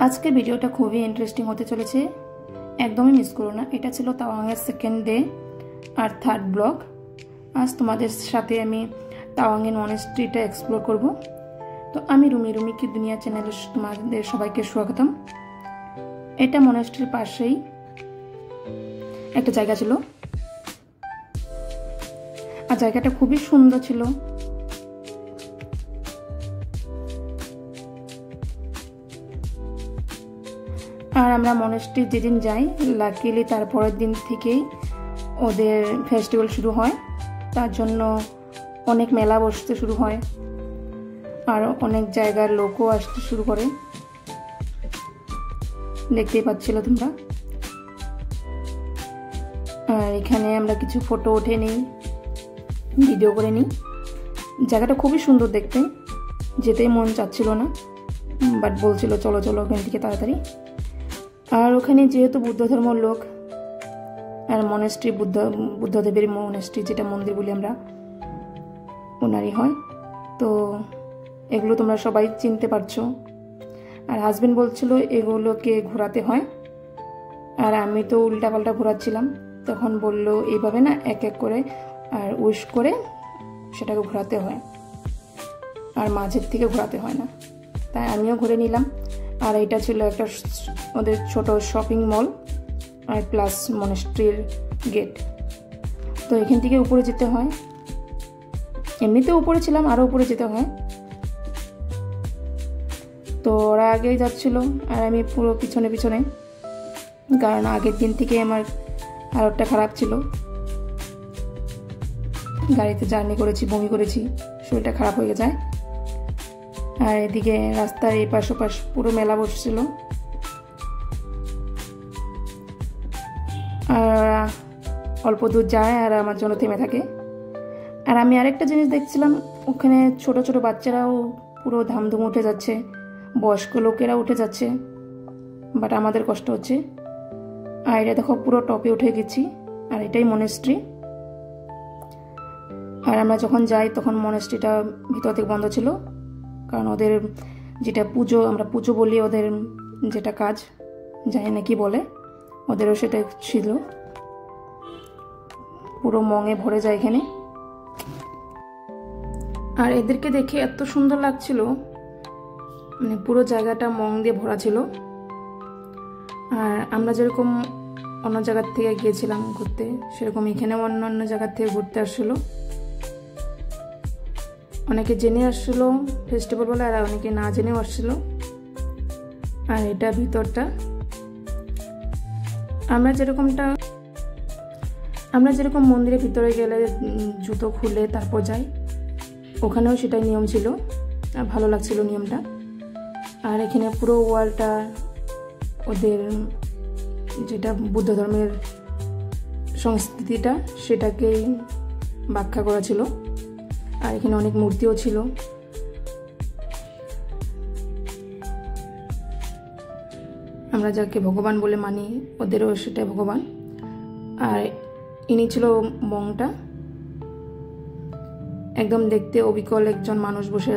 আজকের ভিডিওটা খুবই ইন্টারেস্টিং হতে চলেছে, একদমই মিস করো না। এটা ছিল তাওয়াংয়ের সেকেন্ড ডে আর থার্ড ব্লগ। আজ তোমাদের সাথে আমি তাওয়াংয়ের মনেস্ট্রিটা এক্সপ্লোর করব। তো আমি রুমি কি দুনিয়া চ্যানেলে তোমাদের সবাইকে স্বাগতম। এটা মনেস্ট্রির পাশেই একটা জায়গা ছিল, আর জায়গাটা খুবই সুন্দর ছিল। আর আমরা মনেস্ট্রি যেদিন যাই, লাকিলি তারপরের দিন থেকেই ওদের ফেস্টিভ্যাল শুরু হয়। তার জন্য অনেক মেলা বসতে শুরু হয়, আর অনেক জায়গার লোকও আসতে শুরু করে। দেখতেই পাচ্ছিল তোমরা। আর এখানে আমরা কিছু ফটো উঠে নিই, ভিডিও করে নিই। জায়গাটা খুবই সুন্দর দেখতে, যেতেই মন চাচ্ছিল না, বাট বলছিল চলো চলো ওখান থেকে তাড়াতাড়ি। আর ওখানে যেহেতু বুদ্ধ ধর্মের লোক, আর মনেস্ট্রি বুদ্ধদেবের মনেস্ট্রি, যেটা মন্দির বলি আমরা, ওনারই হয়। তো এগুলো তোমরা সবাই চিনতে পারছো। আর হাজবেন্ড বলছিল এগুলোকে ঘোরাতে হয়, আর আমি তো উল্টাপাল্টা ঘোরাচ্ছিলাম। তখন বলল এইভাবে না, এক এক করে আর উইশ করে সেটাকে ঘোরাতে হয়, আর মাঝের থেকে ঘোরাতে হয় না। তাই আমিও ঘুরে নিলাম। আর এটা ছিল একটা ওদের ছোট শপিং মল আর প্লাস মনেস্ট্রির গেট। তো এখান থেকে উপরে যেতে হয়, এমনিতে উপরে ছিলাম, আরও উপরে যেতে হয়। তো ওরা আগেই যাচ্ছিল আর আমি পুরো পিছনে পিছনে, কারণ আগের দিন থেকে আমার হালতটা খারাপ ছিল। গাড়িতে জার্নি করেছি, বমি করেছি, শরীরটা খারাপ হয়ে যায়। আর এদিকে রাস্তার এই পাশ ওপাশ পুরো মেলা বসছিল। আর অল্প দূর যায় আর আমার জন্য থেমে থাকে। আর আমি আরেকটা জিনিস দেখছিলাম, ওখানে ছোট ছোট বাচ্চারাও পুরো ধামধুম উঠে যাচ্ছে, বয়স্ক লোকেরা উঠে যাচ্ছে, বাট আমাদের কষ্ট হচ্ছে। আর এটা দেখো পুরো টপে উঠে গেছি, আর এটাই মনেস্ট্রি। আর আমরা যখন যাই তখন মনেস্ট্রিটা ভিতর থেকে বন্ধ ছিল, কারণ ওদের যেটা পুজো, আমরা পুজো বলি, ওদের যেটা কাজ জানি না কি বলে, ওদেরও সেটা ছিল। পুরো মঙে ভরে যায় এখানে। আর এদেরকে দেখে এত সুন্দর লাগছিল, মানে পুরো জায়গাটা মং দিয়ে ভরা ছিল। আর আমরা যেরকম অন্য জায়গার থেকে গিয়েছিলাম ঘুরতে, সেরকম এখানেও অন্য জায়গার থেকে ঘুরতে আসছিল। অনেকে জেনে আসছিল ফেস্টিভ্যাল বলে, আর অনেকে না জেনেও আসছিল। আর এটা ভিতরটা আমরা যেরকম মন্দিরের ভিতরে গেলে জুতো খুলে তারপর যাই, ওখানেও সেটাই নিয়ম ছিল। আর ভালো লাগছিল নিয়মটা। আর এখানে পুরো ওয়ালটা ওদের যেটা বুদ্ধ ধর্মের সংস্কৃতিটা, সেটাকেই ব্যাখ্যা করা ছিল। আর এখানে অনেক মূর্তিও ছিল। আমরা যাকে ভগবান বলে মানি, ওদেরও সেটা ভগবান। আর ইনি ছিল মংটা, একদম দেখতে অবিকল একজন মানুষ বসে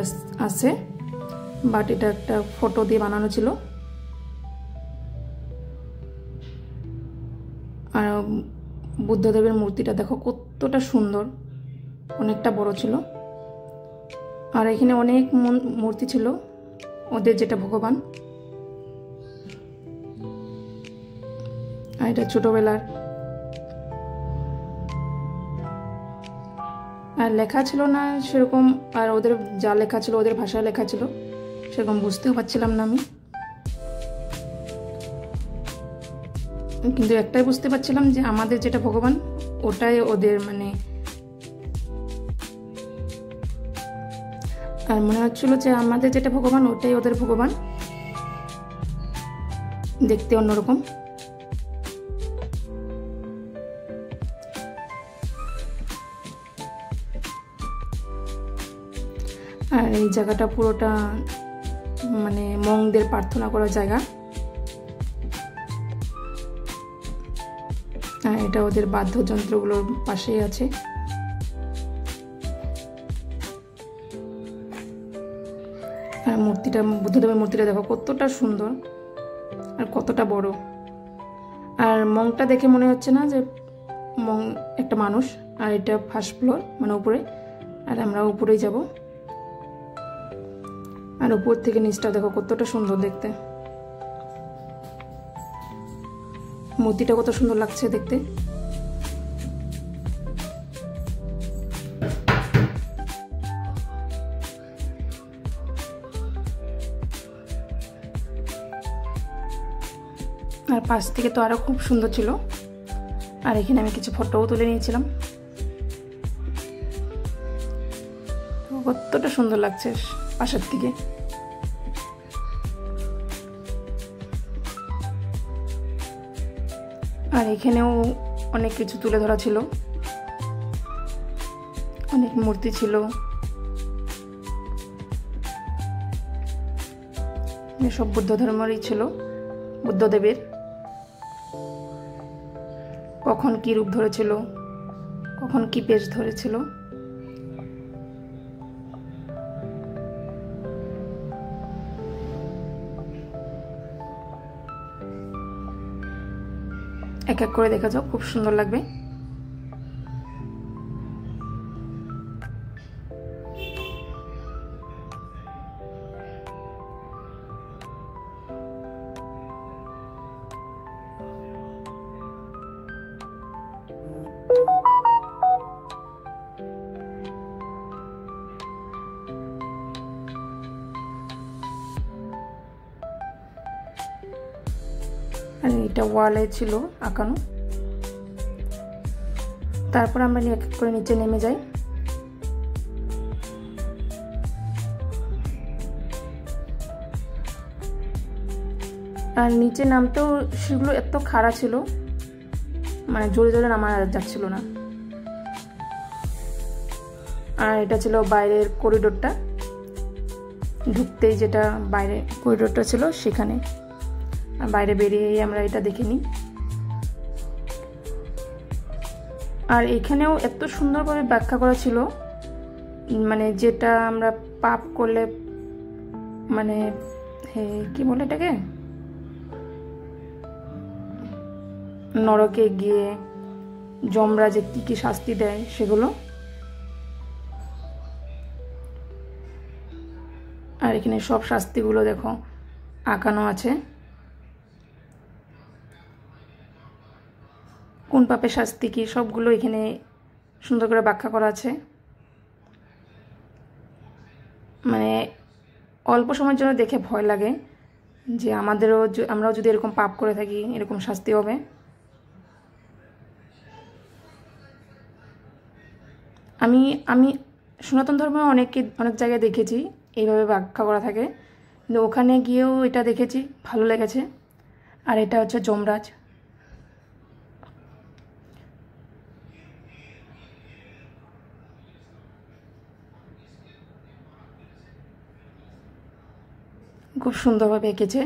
আছে, বাট এটা একটা ফটো দিয়ে বানানো ছিল। আর বুদ্ধদেবের মূর্তিটা দেখো কতটা সুন্দর, অনেকটা বড় ছিল। আর এখানে অনেক মূর্তি ছিল ওদের, যেটা ভগবান। আর এটা ছোটবেলার। আর লেখা ছিল না সেরকম, আর ওদের যা লেখা ছিল ওদের ভাষায় লেখা ছিল, সেরকম বুঝতেও পারছিলাম না আমি। কিন্তু একটাই বুঝতে পারছিলাম যে আমাদের যেটা ভগবান, ওটাই ওদের, মানে। আর মনে হচ্ছিল যে আমাদের যেটা ভগবান, ওটাই ওদের ভগবান, দেখতে অন্যরকম। আর এই জায়গাটা পুরোটা মানে মংদের প্রার্থনা করার জায়গা। আর এটা ওদের বাদ্যযন্ত্রগুলোর পাশেই আছে। আর মূর্তিটা, বুদ্ধদেবের মূর্তিটা দেখো কতটা সুন্দর। আর কতটা বড়। আর মংটা দেখে মনে হচ্ছে না যে মং একটা মানুষ। আর এটা ফার্স্ট ফ্লোর, মানে উপরে, আর আমরা উপরেই যাব। আর উপর থেকে নিচটা দেখো কতটা সুন্দর দেখতে, মূর্তিটা কত সুন্দর লাগছে দেখতে। আর পাশ থেকে তো আরো খুব সুন্দর ছিল। আর এখানে আমি কিছু ফটোও তুলে নিয়েছিলাম। কতটা সুন্দর লাগছে পাশের থেকে। আর এখানেও অনেক কিছু তুলে ধরা ছিল, অনেক মূর্তি ছিল, সব বুদ্ধ ধর্মেরই ছিল, বুদ্ধদেবের কখন কি রূপ ধরেছিল, কখন কি বেশ ধরেছিল। এক এক করে দেখা যাও, খুব সুন্দর লাগবে। আর এটা ওয়ালে ছিল আঁকানো। তারপর আমরা এক এক করে নিচে নেমে যাই। আর নিচে নামতেও সেগুলো এত খাড়া ছিল, মানে জোরে জোরে নামা যাচ্ছিল না। আর এটা ছিল বাইরের করিডোরটা, ঢুকতেই যেটা বাইরে করিডোরটা ছিল সেখানে। আর বাইরে বেরিয়েই আমরা এটা দেখে নিই। আর এখানেও এত সুন্দরভাবে ব্যাখ্যা করা ছিল, মানে যেটা আমরা পাপ করলে, মানে কি বলে এটাকে, নরকে গিয়ে যমরাজ কি কি শাস্তি দেয় সেগুলো। আর এখানে সব শাস্তিগুলো দেখো আঁকানো আছে, কোন পাপের শাস্তি কি সবগুলো এখানে সুন্দর করে ব্যাখ্যা করা আছে। মানে অল্প সময়ের জন্য দেখে ভয় লাগে যে আমরাও যদি এরকম পাপ করে থাকি এরকম শাস্তি হবে। আমি সনাতন ধর্মে অনেক জায়গায় দেখেছি এইভাবে ব্যাখ্যা করা থাকে, কিন্তু ওখানে গিয়েও এটা দেখেছি, ভালো লেগেছে। আর এটা হচ্ছে যমরাজ। খুব সুন্দরভাবে এঁকেছে।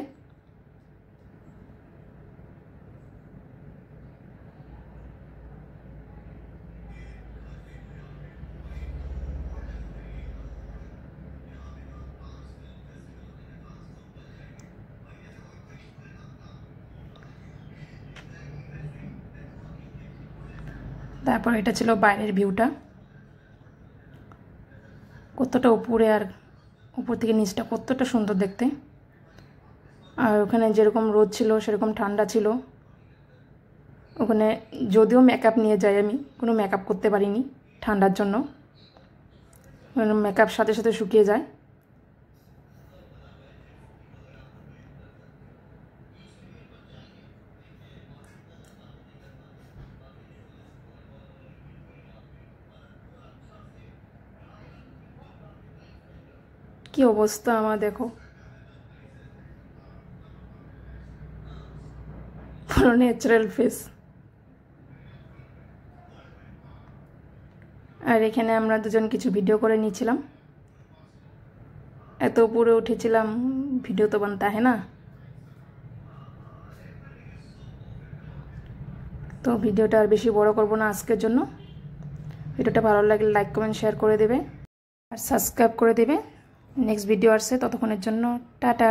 তারপর এটা ছিল বাইরের ভিউটা, কতটা উপরে, আর উপর থেকে নিচটা কতটা সুন্দর দেখতে। আর ওখানে যেরকম রোদ ছিল সেরকম ঠান্ডা ছিল। ওখানে যদিও মেকআপ নিয়ে যাই, আমি কোনো মেকআপ করতে পারিনি ঠান্ডার জন্য, মেকআপ সাথে সাথে শুকিয়ে যায়। কি অবস্থা আমার দেখো, পুরো ন্যাচারাল ফেস। আর এখানে আমরা দুজন কিছু ভিডিও করে নিয়েছিলাম। এত উপরে উঠেছিলাম, ভিডিও তো বানতা है না। তো ভিডিওটা আর বেশি বড় করব না আজকের জন্য। ভিডিওটা ভালো লাগলে লাইক কমেন্ট শেয়ার করে দেবে আর সাবস্ক্রাইব করে দেবে। নেক্সট ভিডিও আসছে, ততক্ষণের জন্য টাটা।